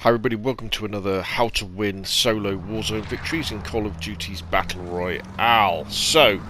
Hi everybody, welcome to another How to Win Solo Warzone Victories in Call of Duty's Battle Royale. So,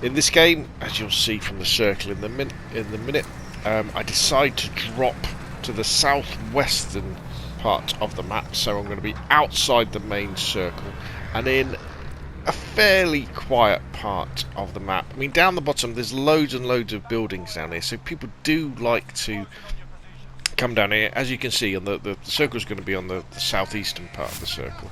in this game, as you'll see from the circle in the minute, I decide to drop to the southwestern part of the map. So I'm going to be outside the main circle and in a fairly quiet part of the map. I mean, down the bottom there's loads and loads of buildings down here, so people do like to come down here. As you can see, on the circle is going to be on the southeastern part of the circle.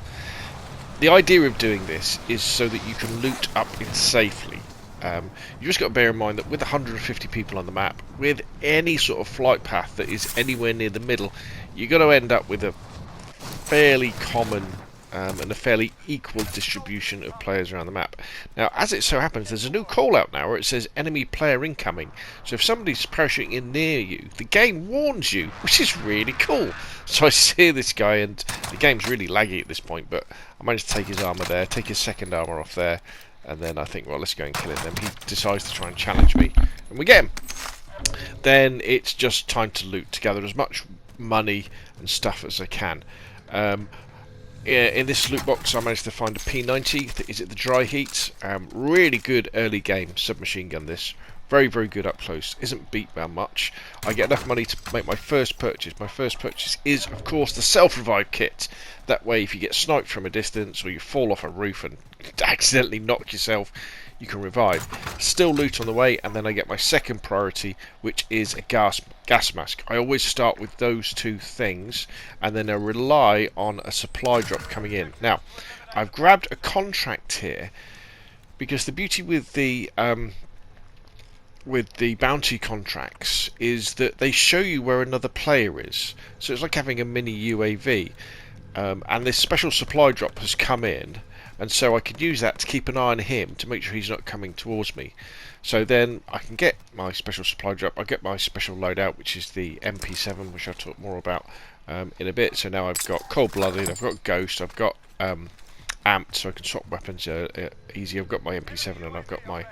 The idea of doing this is so that you can loot up in safely. You just got to bear in mind that with 150 people on the map, with any sort of flight path that is anywhere near the middle, you're going to end up with a fairly common and a fairly equal distribution of players around the map. Now, as it so happens, there's a new call out now where it says enemy player incoming. So if somebody's parachuting in near you, the game warns you, which is really cool. So I see this guy, and the game's really laggy at this point, but I managed to take his armour there, take his second armour off there, and then I think, well, let's go and kill him. Then he decides to try and challenge me, and we get him. Then it's just time to loot, to gather as much money and stuff as I can. In this loot box I managed to find a P90, is it the dry heat? Really good early game submachine gun this. Very, very good up close. Isn't beat by much. I get enough money to make my first purchase. My first purchase is, of course, the self-revive kit. That way, if you get sniped from a distance or you fall off a roof and accidentally knock yourself, you can revive. Still loot on the way, and then I get my second priority, which is a gas mask. I always start with those two things, and then I rely on a supply drop coming in. Now, I've grabbed a contract here, because the beauty with the bounty contracts is that they show you where another player is. So it's like having a mini UAV. And this special supply drop has come in, and so I can use that to keep an eye on him to make sure he's not coming towards me. So then I can get my special supply drop, I get my special loadout, which is the MP7, which I'll talk more about in a bit. So now I've got cold-blooded, I've got ghost, I've got amped, so I can swap weapons easy. I've got my MP7 and I've got my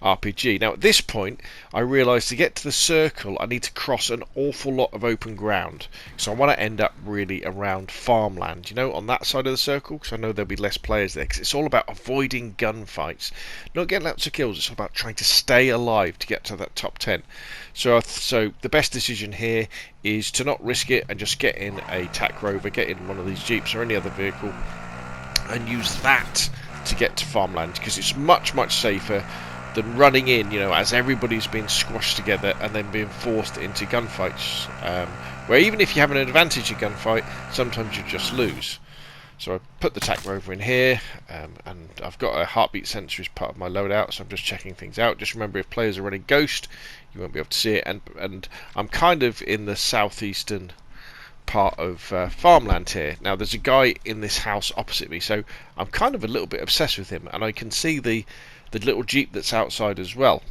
RPG. Now at this point I realise to get to the circle I need to cross an awful lot of open ground, so I want to end up really around farmland, you know, on that side of the circle, because I know there'll be less players there, because it's all about avoiding gunfights, not getting lots of kills. It's all about trying to stay alive to get to that top 10. So the best decision here is to not risk it and just get in a TAC rover, get in one of these jeeps or any other vehicle and use that to get to farmland, because it's much safer than running in, you know, as everybody's been squashed together and then being forced into gunfights, where even if you have an advantage in gunfight, sometimes you just lose. So I put the TAC rover in here, and I've got a heartbeat sensor as part of my loadout, so I'm just checking things out. Just remember, if players are running ghost, you won't be able to see it, and I'm kind of in the southeastern part of farmland here. Now there's a guy in this house opposite me, so I'm kind of a little bit obsessed with him, and I can see the little jeep that's outside as well,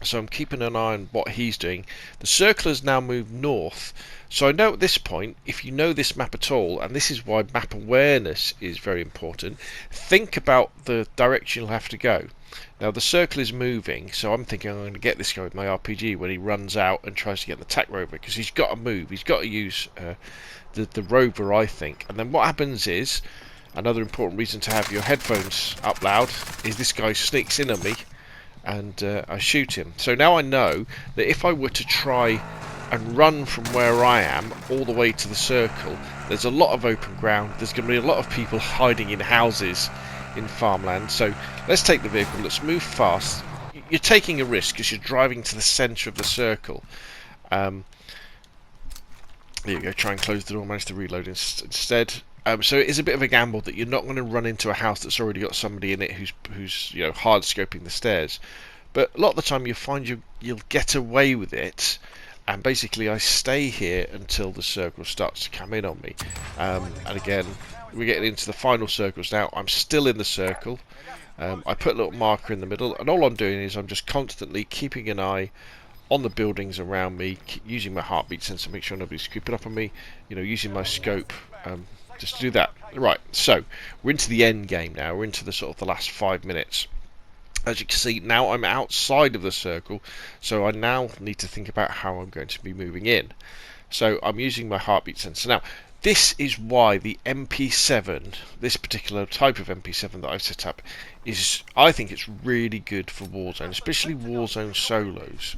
so I'm keeping an eye on what he's doing. The circle has now moved north, so I know at this point, if you know this map at all, and this is why map awareness is very important, think about the direction you'll have to go. Now the circle is moving, so I'm thinking I'm going to get this guy with my RPG when he runs out and tries to get the TAC rover, because he's got to move, he's got to use the rover, I think. And then what happens is, another important reason to have your headphones up loud, is this guy sneaks in on me and I shoot him. So now I know that if I were to try and run from where I am all the way to the circle, there's a lot of open ground, there's going to be a lot of people hiding in houses in farmland. So let's take the vehicle, let's move fast. You're taking a risk because you're driving to the centre of the circle. There you go, try and close the door, manage to reload instead. So it is a bit of a gamble that you're not going to run into a house that's already got somebody in it who's you know, hard scoping the stairs. But a lot of the time you'll find you'll get away with it, and basically I stay here until the circle starts to come in on me. And again, we're getting into the final circles now. I'm still in the circle. I put a little marker in the middle, and all I'm doing is I'm just constantly keeping an eye on the buildings around me, using my heartbeat sensor to make sure nobody's creeping up on me, you know, using my scope just to do that. Right, so we're into the end game now. We're into the sort of the last 5 minutes. As you can see, now I'm outside of the circle, so I now need to think about how I'm going to be moving in. So I'm using my heartbeat sensor. Now, This is why the MP7, this particular type of MP7 that I've set up, is, I think it's really good for Warzone, especially Warzone solos.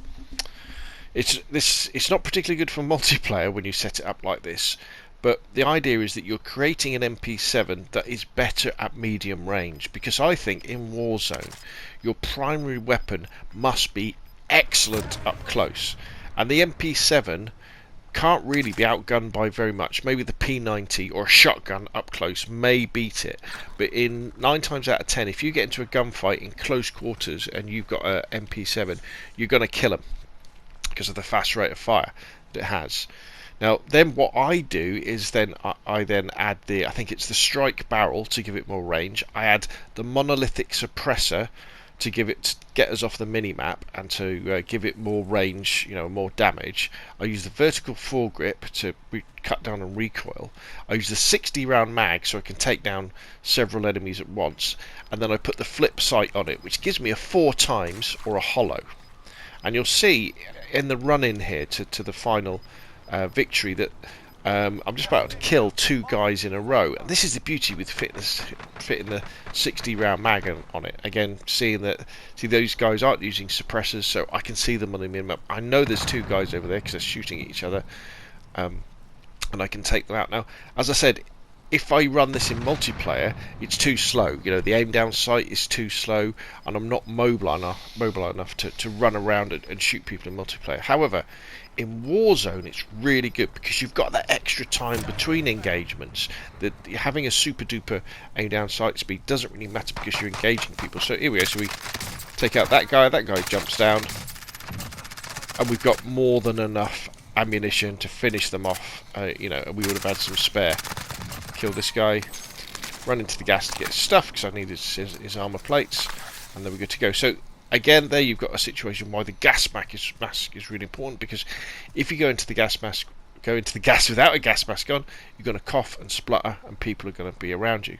It's not particularly good for multiplayer when you set it up like this, but the idea is that you're creating an MP7 that is better at medium range, because I think in Warzone your primary weapon must be excellent up close, and the MP7 can't really be outgunned by very much. Maybe the P90 or a shotgun up close may beat it, but in 9 times out of 10, if you get into a gunfight in close quarters and you've got an MP7, you're going to kill them because of the fast rate of fire that it has. Now then what I do is then I then add I think it's the strike barrel to give it more range. I add the monolithic suppressor to get us off the mini map and to give it more range, more damage. I use the vertical foregrip to cut down on recoil. I use the 60 round mag so I can take down several enemies at once, and then I put the flip sight on it, which gives me a 4 times or a hollow. And you'll see in the run in here to the final victory that I'm just about to kill 2 guys in a row, and this is the beauty with fitting the 60 round mag on it. Again, see those guys aren't using suppressors, so I can see them on the minimap. I know there's 2 guys over there because they're shooting at each other, and I can take them out. Now, as I said, if I run this in multiplayer, it's too slow. The aim down sight is too slow, and I'm not mobile enough to run around and shoot people in multiplayer. However, in Warzone it's really good because you've got that extra time between engagements. That having a super duper aim down sight speed doesn't really matter because you're engaging people. So here we go. So we take out that guy jumps down, and we've got more than enough ammunition to finish them off. And we would have had some spare. Kill this guy, run into the gas to get stuff because I need his armor plates, and then we're good to go. So again, there you've got a situation why the gas mask is really important, because if you go into the gas without a gas mask on, you're going to cough and splutter, and people are going to be around you.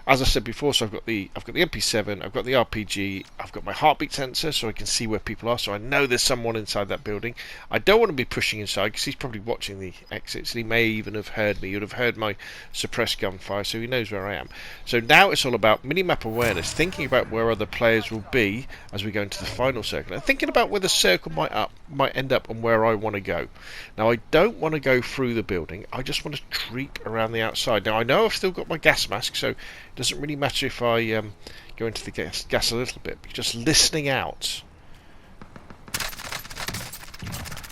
As I said before, so I've got the MP7, I've got the RPG, I've got my heartbeat sensor so I can see where people are, so I know there's someone inside that building. I don't want to be pushing inside because he's probably watching the exits, and he may even have heard me. You'd have heard my suppressed gunfire, so he knows where I am. So now it's all about minimap awareness, thinking about where other players will be as we go into the final circle, and thinking about where the circle might end up and where I want to go. Now, I don't want to go through the building, I just want to creep around the outside. Now, I know I've still got my gas mask, so doesn't really matter if I go into the gas a little bit, but just listening out.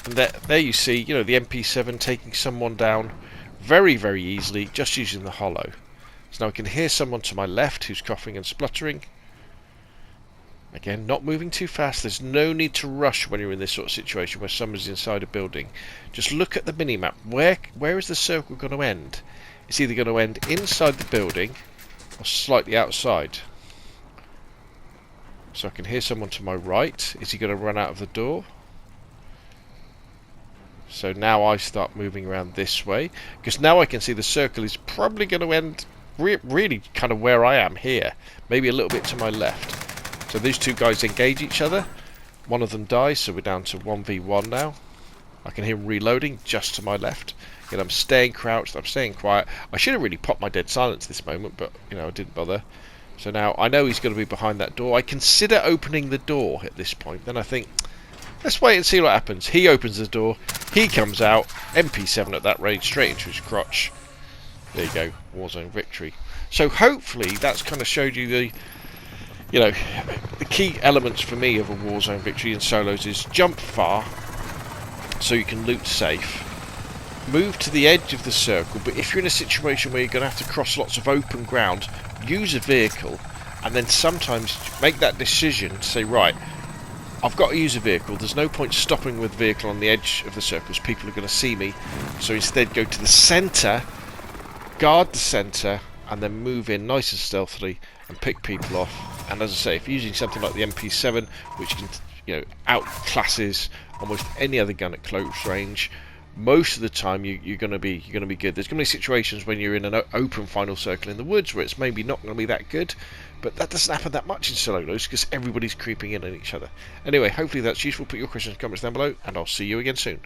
And there you see, the MP7 taking someone down very, very easily, just using the hollow. So now I can hear someone to my left who's coughing and spluttering. Again, not moving too fast. There's no need to rush when you're in this sort of situation where someone's inside a building. Just look at the minimap. Where is the circle going to end? It's either going to end inside the building or slightly outside. So I can hear someone to my right. Is he going to run out of the door? So now I start moving around this way, because now I can see the circle is probably going to end really kind of where I am here, maybe a little bit to my left. So these 2 guys engage each other, one of them dies, so we're down to 1v1 now. I can hear him reloading just to my left. Again, I'm staying crouched, I'm staying quiet. I should have really popped my dead silence this moment, but I didn't bother. So now I know he's going to be behind that door. I consider opening the door at this point. Then I think, let's wait and see what happens. He opens the door, he comes out, MP7 at that range, straight into his crotch. There you go, Warzone Victory. So hopefully that's kind of showed you the key elements for me of a Warzone Victory in solos is jump far so you can loot safe. Move to the edge of the circle, but if you're in a situation where you're going to have to cross lots of open ground, use a vehicle, and then sometimes make that decision to say, right, I've got to use a vehicle. There's no point stopping with the vehicle on the edge of the circles. People are going to see me. So instead go to the centre, guard the centre, and then move in nice and stealthily and pick people off. And as I say, if you're using something like the MP7, which can outclasses almost any other gun at close range, most of the time you're going to be good. There's going to be situations when you're in an open final circle in the woods where it's maybe not going to be that good, but that doesn't happen that much in solos because everybody's creeping in on each other. Anyway, hopefully that's useful. Put your questions and comments down below, and I'll see you again soon.